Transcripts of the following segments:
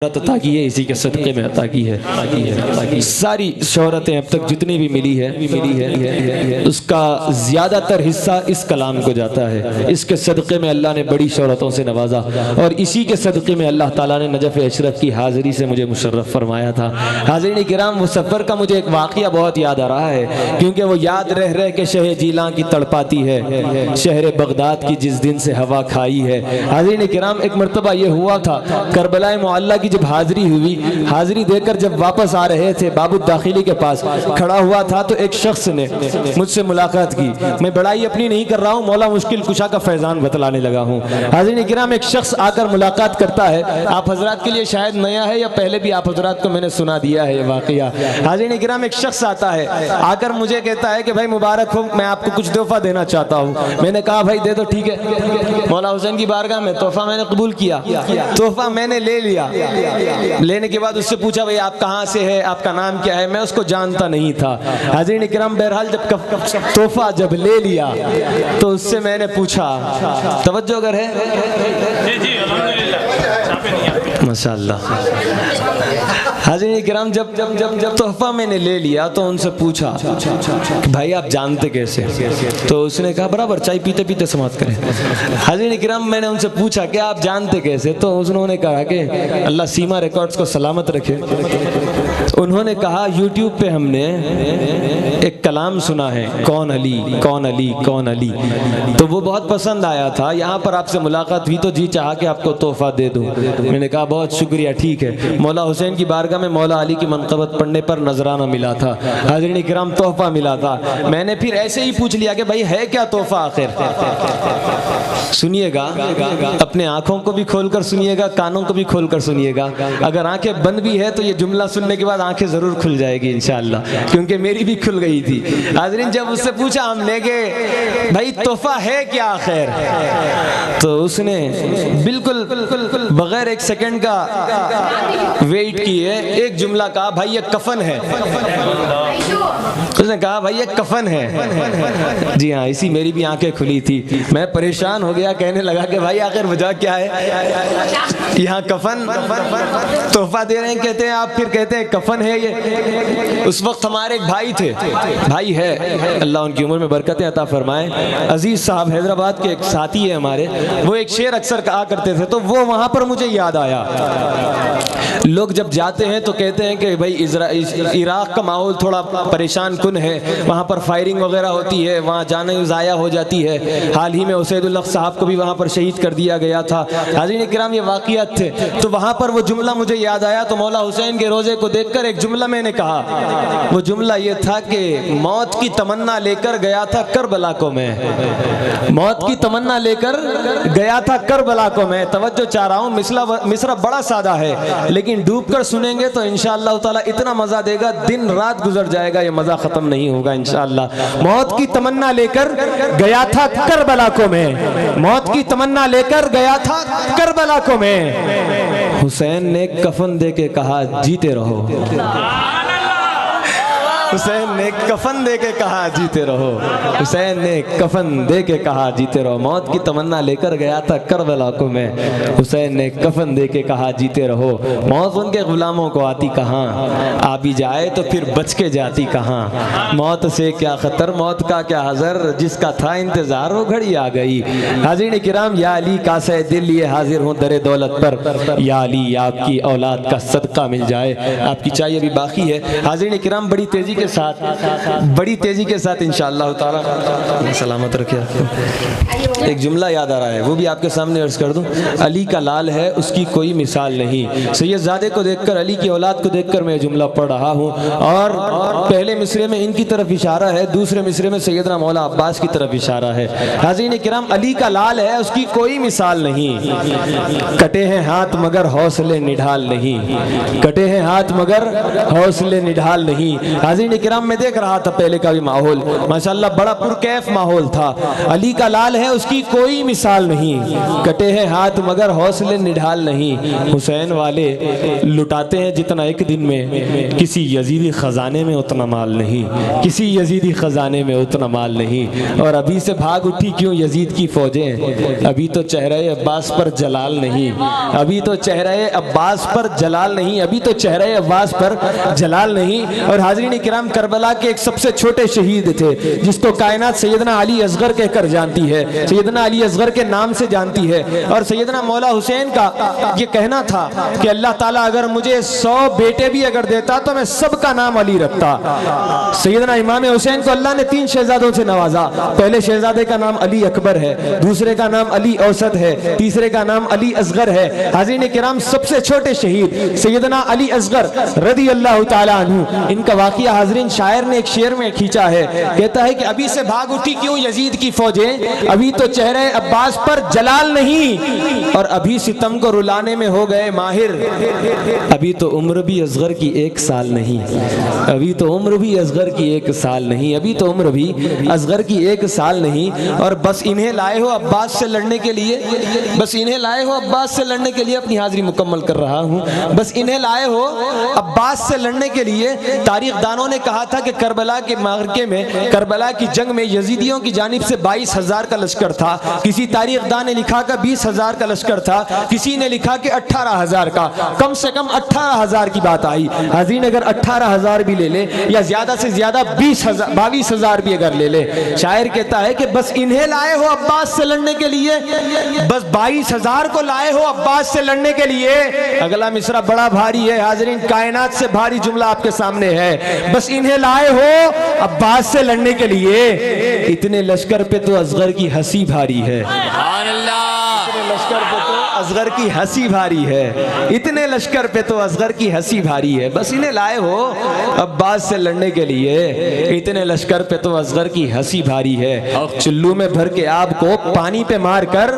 عطا کی ہے، اسی کے صدقے میں عطا کی ہے۔ ساری شہرتیں اب تک جتنی بھی ملی ہے اس کا زیادہ تر حصہ اس کلام کو جاتا ہے۔ اس کے صدقے میں اللہ نے بڑی شہرتوں سے نوازا، اور اسی کے صدقے میں اللہ تعالیٰ نے نجف اشرف کی حاضری سے مجھے مشرف فرمایا تھا۔ حاضرین کرام، وہ سفر کا مجھے ایک واقعہ بہت یاد آ رہا ہے، کیونکہ وہ یاد رہ کے شہ جیلاں کی تڑپاتی ہے، شہر بغداد کی جس دن سے ہوا کھائی ہے۔ حاضرین کرام، ایک مرتبہ یہ ہوا تھا، کربلا معلیٰ کی جب حاضری ہوئی، حاضری دے کر جب واپس آ رہے تھے، باب الداخلی کے پاس کھڑا ہوا تھا تو ایک شخص نے مجھ سے ملاقات کی۔ میں بڑائی اپنی نہیں کر رہا ہوں، مولا مشکل کشا کا فیضان بتلانے لگا ہوں۔ حاضرین کرام، ایک شخص آ کر ملاقات کرتا ہے، آپ حضرات کے لیے شاید نیا ہے یا پہلے بھی آپ حضرات کو میں نے سنا دیا ہے یہ واقعہ۔ حاضرین کرام، ایک شخص آتا ہے، آ کر مجھے کہتا ہے کہ بھائی مبارک ہو، میں آپ کو کچھ تحفہ دینا چاہتا ہوں۔ میں نے کہا بھائی دے دو، ٹھیک ہے۔ مولا حسین کی بارگاہ میں تحفہ میں نے قبول کیا، تحفہ میں نے لے لیا۔ لینے کے بعد اس سے پوچھا بھئی آپ کہاں سے ہے، آپ کا نام کیا ہے؟ میں اس کو جانتا نہیں تھا۔ حاضرین کرام، بہرحال جب تحفہ جب لے لیا تو اس سے میں نے پوچھا، توجہ اگر ہے، جی الحمدللہ، ماشاءاللہ۔ حاضرین کرام، جب تحفہ میں نے لے لیا تو ان سے پوچھا کہ بھائی آپ جانتے کیسے؟ تو اس نے کہا برابر چائے پیتے پیتے سماعت کریں۔ حاضرین کرام، میں نے ان سے پوچھا کہ آپ جانتے کیسے؟ تو انہوں نے کہا کہ اللہ سیما ریکارڈز کو سلامت رکھے، انہوں نے کہا یوٹیوب پہ ہم نے ایک کلام سنا ہے، کون علی کون علی کون علی، تو وہ بہت پسند آیا تھا، یہاں پر آپ سے ملاقات ہوئی تو جی چاہا کہ آپ کو تحفہ دے دوں۔ میں نے کہا بہت شکریہ، ٹھیک ہے۔ مولا حسین کی بارگاہ میں مولا علی کی منقبت پڑھنے پر نذرانہ ملا تھا، حاضرین کرام تحفہ ملا تھا۔ میں نے پھر ایسے ہی پوچھ لیا کہ بھائی ہے کیا تحفہ آخر؟ سنیے گا، اپنے آنکھوں کو بھی کھول کر سنیے گا، کانوں کو بھی کھول کر سنیے گا۔ اگر آنکھیں بند بھی ہے تو یہ جملہ سننے کے بعد آنکھیں ضرور کھل جائے گی انشاءاللہ، کیونکہ میری بھی کھل گئی تھی۔ حاضرین، جب اس سے پوچھا ہم نے کہ بھائی تحفہ ہے کیا آخر، تو اس نے بالکل بغیر ایک سیکنڈ کا ویٹ کیے ایک جملہ کہا، بھائی یہ کفن ہے۔ اس نے کہا بھائی یہ کفن ہے۔ جی ہاں، اسی میری بھی آنکھیں کھلی تھی، میں پریشان ہو گیا، کہنے لگا کہ بھائی آخر وجہ کیا ہے؟ یہاں کفن تحفہ دے رہے ہیں، کہتے ہیں آپ، پھر کہتے ہیں کفن ہے یہ۔ اس وقت ہمارے ایک بھائی تھے، بھائی ہے، اللہ ان کی عمر میں برکتیں عطا فرمائے، عزیز صاحب حیدرآباد کے ایک ساتھی ہے ہمارے، وہ ایک شعر اکثر کہا کرتے تھے، تو وہ وہاں پر مجھے یاد آیا۔ لوگ جب جاتے ہیں تو کہتے ہیں کہ بھائی عراق کا ماحول تھوڑا پریشان کن ہے، وہاں پر فائرنگ وغیرہ ہوتی ہے، وہاں جانے ضائع ہو جاتی ہے۔ حال ہی میں اسید الحق صاحب کو بھی وہاں پر شہید کر دیا گیا تھا۔ حاضرین کرام، یہ واقعات تھے، تو وہاں پر وہ جملہ مجھے یاد آیا، تو مولا حسین کے روزے کو دیکھ کر ایک جملہ میں نے کہا۔ وہ جملہ یہ تھا کہ موت کی تمنا لے کر گیا تھا کربلا کو میں، موت کی تمنا لے کر گیا تھا کربلا کو میں۔ توجہ چاہ رہا ہوں، مصرع بڑا سادہ ہے، لیکن ڈوب کر سنیں گے تو انشاءاللہ تعالی اتنا مزہ دے گا، دن رات گزر جائے گا، یہ مزہ ختم نہیں ہوگا انشاءاللہ۔ موت کی تمنا لے کر گیا تھا کربلا کو میں، موت کی تمنا لے کر گیا تھا کربلا کو میں، حسین نے کفن دے کے کہا جیتے رہو، حسین نے کفن دے کے کہا جیتے رہو، حسین نے کفن دے کے کہا جیتے رہو۔ موت کی تمنا لے کر گیا تھا کربلا کو میں، حسین نے کفن دے کے کہا جیتے رہو۔ موت ان کے غلاموں کو آتی کہاں، آ بھی جائے تو پھر بچ کے جاتی کہاں۔ موت سے کیا خطر، موت کا کیا حذر، جس کا تھا انتظار وہ گھڑی آ گئی۔ حاضرین کرام، یا علی کاسے دل لیے حاضر ہوں در دولت پر، یا علی آپ کی اولاد کا صدقہ مل جائے۔ آپ کی چائے ابھی باقی ہے۔ حاضرین کرام، بڑی تیزی کے ساتھ انشاءاللہ تعالی سلامت رکھے۔ ایک جملہ یاد آ رہا ہے، وہ بھی آپ کے سامنے عرض کر دوں۔ علی کا لال ہے، اس کی کوئی مثال نہیں۔ سید زادے کو دیکھ کر، علی کی اولاد کو دیکھ کر میں جملہ پڑھ رہا ہوں، اور پہلے مصرے میں ان کی طرف اشارہ ہے، دوسرے مصرے میں سیدنا مولا عباس کی طرف اشارہ ہے۔ حاضرین کرام، علی کا لال ہے، اس کی کوئی مثال نہیں۔ کٹے ہیں ہاتھ مگر حوصلے نڈھال نہیں، کٹے ہیں ہاتھ مگر حوصلے نڈھال نہیں۔ حاضرین حاضرین کرام میں دیکھ رہا تھا پہلے کا بھی ماحول ماشاءاللہ بڑا پرکیف ماحول تھا. علی کا لال ہے اس کی کوئی مثال نہیں, کٹے ہیں ہاتھ مگر حوصلے نڈھال نہیں. حسین والے لٹاتے ہیں جتنا ایک دن میں, کسی یزیدی خزانے میں اتنا مال نہیں, کسی یزیدی خزانے میں اتنا مال نہیں. اور ابھی سے بھاگ اٹھی کیوں یزید کی فوجیں, ابھی تو چہرہ عباس پر جلال نہیں, ابھی تو چہرہ عباس پر جلال نہیں, ابھی تو چہرہ عباس پر جلال نہیں. اور حاضرین کرام کربلا کے ایک سب سے چھوٹے شہید تھے جس کو کائنات سیدنا علی اصغر کہہ کر جانتی ہے, سیدنا علی اصغر کے نام سے جانتی ہے. اور سیدنا مولا حسین کا یہ کہنا تھا کہ اللہ تعالیٰ اگر مجھے 100 بیٹے بھی اگر دیتا تو میں سب کا نام علی رکھتا. سیدنا امام حسین کو اللہ نے 3 شہزادوں سے نوازا. پہلے شہزادے کا نام علی اکبر ہے, دوسرے کا نام علی اوسط ہے, تیسرے کا نام علی اصغر ہے. حاضرین کرام سب سے چھوٹے شہید سیدنا علی اصغر رضی اللہ تعالیٰ عنہ, ان کا واقعہ حاضرین شاعر نے ایک شعر میں کھینچا ہے. کہتا ہے کہ ابھی سے بھاگ اٹھی کیوں یزید کی فوجیں, ابھی تو چہرہ عباس پر جلال نہیں, اور ابھی ستم کو رلانے میں ہو گئے ماہر. ابھی تو عمر بھی اصغر کی 1 سال نہیں, ابھی تو عمر بھی اصغر کی 1 سال نہیں, ابھی تو عمر بھی اصغر کی 1 سال نہیں. اور بس انہیں لائے ہو عباس سے لڑنے کے لیے, بس انہیں لائے ہو عباس سے لڑنے کے لیے, اپنی حاضری مکمل کر رہا ہوں, بس انہیں لائے ہو عباس سے لڑنے کے لیے. تاریخ دانوں نے کہا تھا کہ کربلا کے معرکے میں, کربلا کی جنگ میں یزیدیوں کی جانب سے 22,000 کا لشکر تھا. کسی تاریخ دان نے لکھا کہ 20,000 کا لشکر تھا, کسی نے لکھا کہ 18,000 کا, کم سے کم 18,000 کی بات آئی. حاضرین اگر 18,000 بھی لے لے یا زیادہ سے زیادہ 22,000 بھی اگر لے لے, شاعر کہتا ہے کہ بس انہیں لائے ہو عباس سے لڑنے کے لیے, بس 22,000 کو لائے ہو عباس سے لڑنے کے لیے. اگلا مصرع بڑا بھاری ہے حاضرین, کائنات سے بھاری جملہ آپ کے سامنے ہے. بس انہیں لائے ہو عباس سے لڑنے کے لیے, اتنے لشکر پہ تو اصغر کی ہنسی بھاری ہے. سبحان اللہ. لشکر پہ تو اصغر کی ہنسی بھاری ہے, اتنے لشکر پہ تو اصغر کی ہنسی بھاری ہے. بس انہیں لائے ہو عباس سے لڑنے کے لیے, اتنے لشکر پہ تو اصغر کی ہنسی بھاری ہے. چلو میں بھر کے آب کو پانی پہ مار کر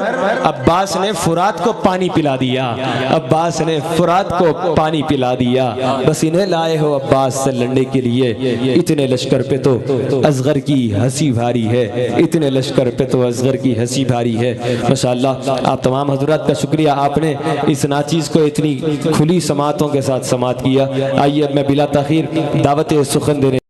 عباس نے فرات کو پانی پلا دیا, عباس نے فرات کو پانی پلا دیا. بس انہیں لائے ہو عباس سے لڑنے کے لیے, اتنے لشکر پہ تو اصغر کی ہنسی بھاری ہے, اتنے لشکر پہ تو اصغر کی ہنسی بھاری ہے. ماشاءاللہ آپ تمام حضرات کا شکریہ, آپ نے اس ناچیز کو اتنی کھلی سماعتوں کے ساتھ سماعت کیا. آئیے اب میں بلا تاخیر دعوت سخن دینے